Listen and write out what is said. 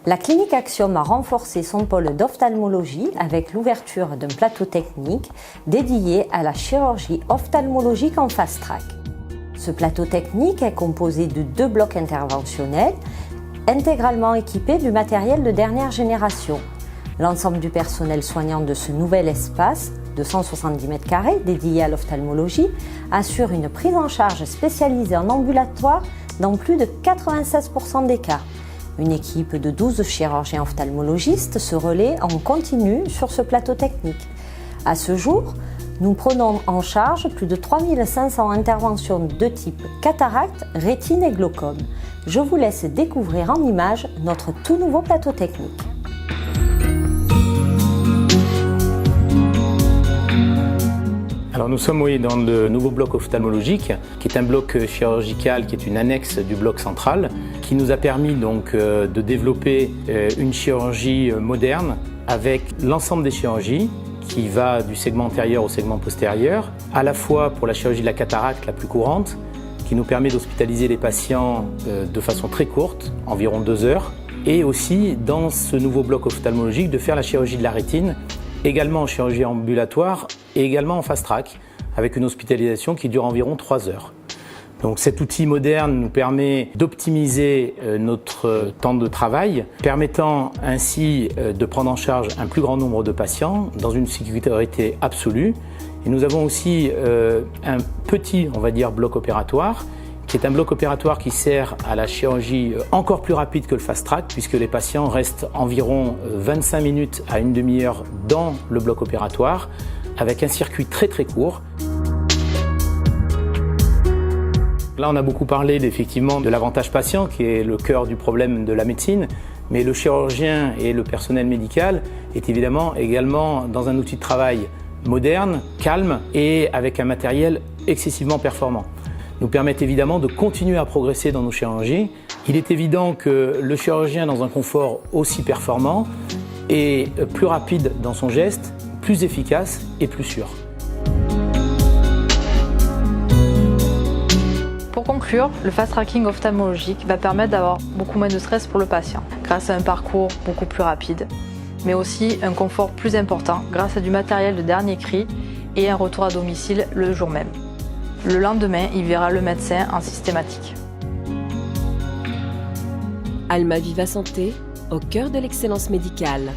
La clinique Axiom a renforcé son pôle d'ophtalmologie avec l'ouverture d'un plateau technique dédié à la chirurgie ophtalmologique en fast-track. Ce plateau technique est composé de 2 blocs interventionnels intégralement équipés du matériel de dernière génération. L'ensemble du personnel soignant de ce nouvel espace de 170 m² dédié à l'ophtalmologie assure une prise en charge spécialisée en ambulatoire dans plus de 96% des cas. Une équipe de 12 chirurgiens ophtalmologistes se relaie en continu sur ce plateau technique. À ce jour, nous prenons en charge plus de 3500 interventions de type cataracte, rétine et glaucome. Je vous laisse découvrir en images notre tout nouveau plateau technique. Alors nous sommes dans le nouveau bloc ophtalmologique, qui est un bloc chirurgical, qui est une annexe du bloc central, qui nous a permis donc de développer une chirurgie moderne avec l'ensemble des chirurgies, qui va du segment antérieur au segment postérieur, à la fois pour la chirurgie de la cataracte la plus courante, qui nous permet d'hospitaliser les patients de façon très courte, environ 2 heures, et aussi dans ce nouveau bloc ophtalmologique de faire la chirurgie de la rétine, également en chirurgie ambulatoire et également en fast-track, avec une hospitalisation qui dure environ 3 heures. Donc cet outil moderne nous permet d'optimiser notre temps de travail, permettant ainsi de prendre en charge un plus grand nombre de patients dans une sécurité absolue. Et nous avons aussi un petit, on va dire, bloc opératoire, qui est un bloc opératoire qui sert à la chirurgie encore plus rapide que le fast-track, puisque les patients restent environ 25 minutes à une demi-heure dans le bloc opératoire, avec un circuit très court. Là, on a beaucoup parlé effectivement de l'avantage patient, qui est le cœur du problème de la médecine, mais le chirurgien et le personnel médical est évidemment également dans un outil de travail moderne, calme et avec un matériel excessivement performant. Nous permettent évidemment de continuer à progresser dans nos chirurgies. Il est évident que le chirurgien, dans un confort aussi performant, est plus rapide dans son geste, plus efficace et plus sûr. Pour conclure, le fast-tracking ophtalmologique va permettre d'avoir beaucoup moins de stress pour le patient, grâce à un parcours beaucoup plus rapide, mais aussi un confort plus important grâce à du matériel de dernier cri et un retour à domicile le jour même. Le lendemain, il verra le médecin en systématique. Almaviva Santé, au cœur de l'excellence médicale.